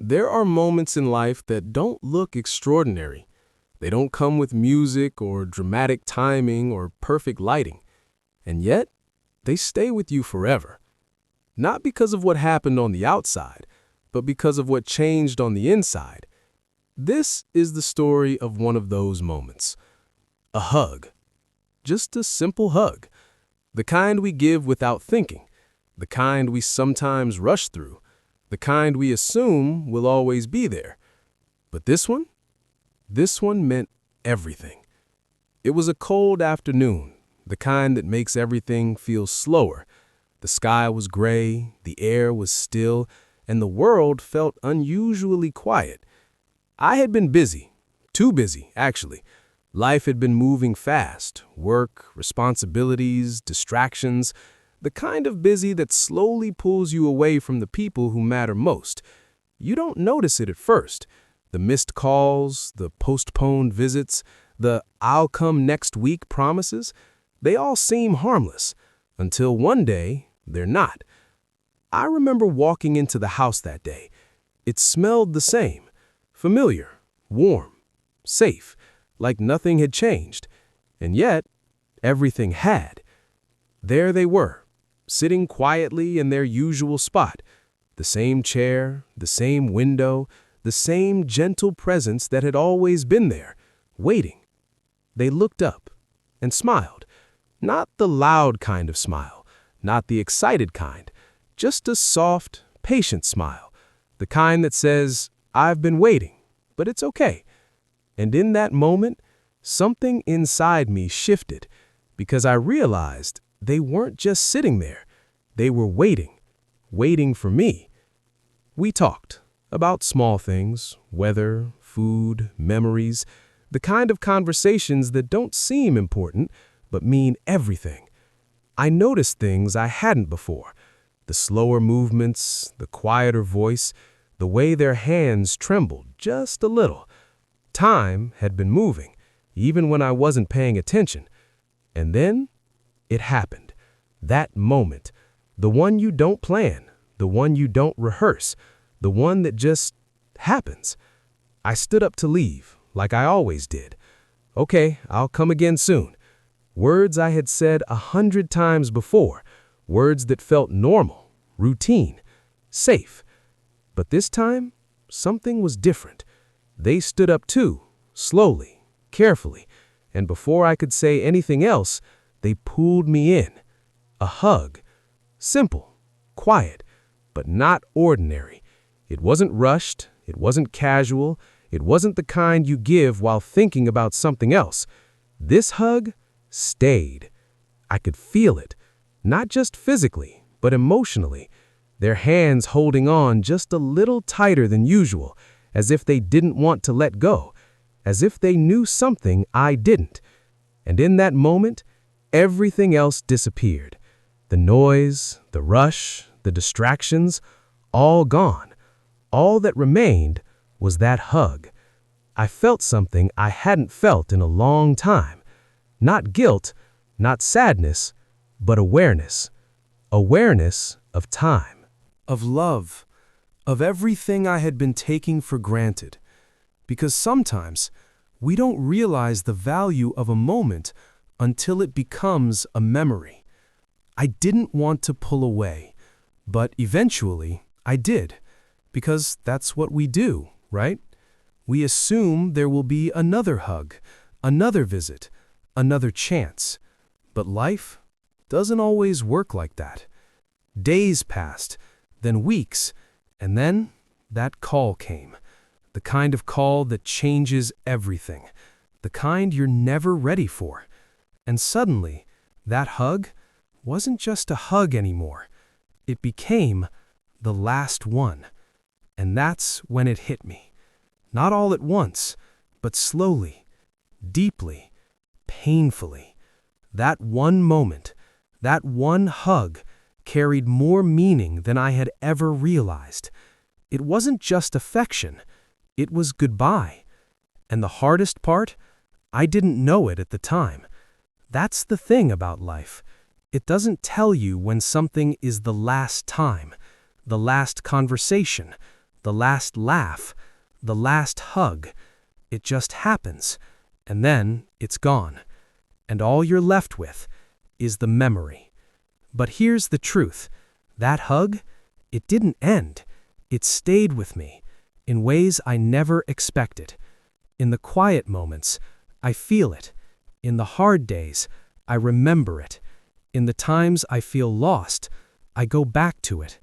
There are moments in life that don't look extraordinary. They don't come with music or dramatic timing or perfect lighting. And yet, they stay with you forever. Not because of what happened on the outside, but because of what changed on the inside. This is the story of one of those moments. A hug. Just a simple hug. The kind we give without thinking. The kind we sometimes rush through. The kind we assume will always be there. But this one? This one meant everything. It was a cold afternoon, the kind that makes everything feel slower. The sky was gray, the air was still, and the world felt unusually quiet. I had been busy, too busy, actually. Life had been moving fast, work, responsibilities, distractions, the kind of busy that slowly pulls you away from the people who matter most. You don't notice it at first. The missed calls, the postponed visits, the "I'll come next week" promises, they all seem harmless, until one day they're not. I remember walking into the house that day. It smelled the same, familiar, warm, safe, like nothing had changed. And yet, everything had. There they were, sitting quietly in their usual spot. The same chair, the same window, the same gentle presence that had always been there, waiting. They looked up and smiled. Not the loud kind of smile, not the excited kind, just a soft, patient smile, the kind that says, "I've been waiting, but it's okay." And in that moment, something inside me shifted, because I realized they weren't just sitting there. They were waiting for me. We talked about small things, weather, food, memories, the kind of conversations that don't seem important, but mean everything. I noticed things I hadn't before. The slower movements, the quieter voice, the way their hands trembled just a little. Time had been moving, even when I wasn't paying attention. And then it happened. That moment, the one you don't plan, the one you don't rehearse, the one that just happens. I stood up to leave, like I always did. "Okay, I'll come again soon." Words I had said 100 times before, words that felt normal, routine, safe. But this time, something was different. They stood up too, slowly, carefully, and before I could say anything else, they pulled me in. A hug. Simple, quiet, but not ordinary. It wasn't rushed, it wasn't casual, it wasn't the kind you give while thinking about something else. This hug stayed. I could feel it, not just physically, but emotionally. Their hands holding on just a little tighter than usual, as if they didn't want to let go, as if they knew something I didn't. And in that moment, everything else disappeared. The noise, the rush, the distractions, all gone. All that remained was that hug. I felt something I hadn't felt in a long time. Not guilt, not sadness, but awareness. Awareness of time. Of love. Of everything I had been taking for granted. Because sometimes we don't realize the value of a moment until it becomes a memory. I didn't want to pull away, but eventually I did, because that's what we do, right? We assume there will be another hug, another visit, another chance. But life doesn't always work like that. Days passed, then weeks, and then that call came. The kind of call that changes everything. The kind you're never ready for. And suddenly, that hug wasn't just a hug anymore. It became the last one. And that's when it hit me. Not all at once, but slowly, deeply, painfully. That one moment, that one hug, carried more meaning than I had ever realized. It wasn't just affection. It was goodbye. And the hardest part? I didn't know it at the time. That's the thing about life. It doesn't tell you when something is the last time, the last conversation, the last laugh, the last hug. It just happens, and then it's gone. And all you're left with is the memory. But here's the truth. That hug, it didn't end. It stayed with me in ways I never expected. In the quiet moments, I feel it. In the hard days, I remember it. In the times I feel lost, I go back to it.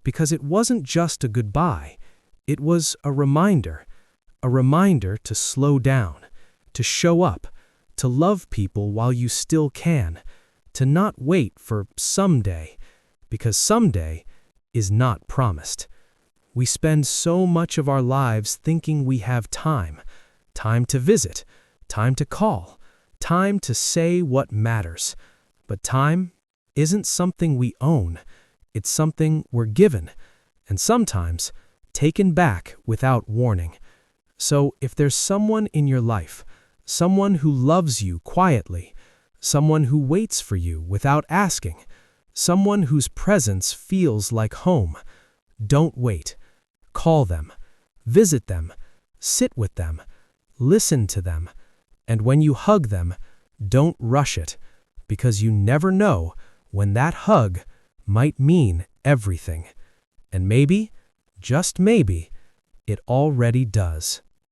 Because it wasn't just a goodbye. It was a reminder to slow down, to show up, to love people while you still can, to not wait for someday, because someday is not promised. We spend so much of our lives thinking we have time to visit, time to call, time to say what matters. But time isn't something we own. It's something we're given, and sometimes taken back without warning. So if there's someone in your life, someone who loves you quietly, someone who waits for you without asking, someone whose presence feels like home, don't wait. Call them, visit them, sit with them, listen to them, and when you hug them, don't rush it, because you never know when that hug might mean everything. And maybe, just maybe, it already does.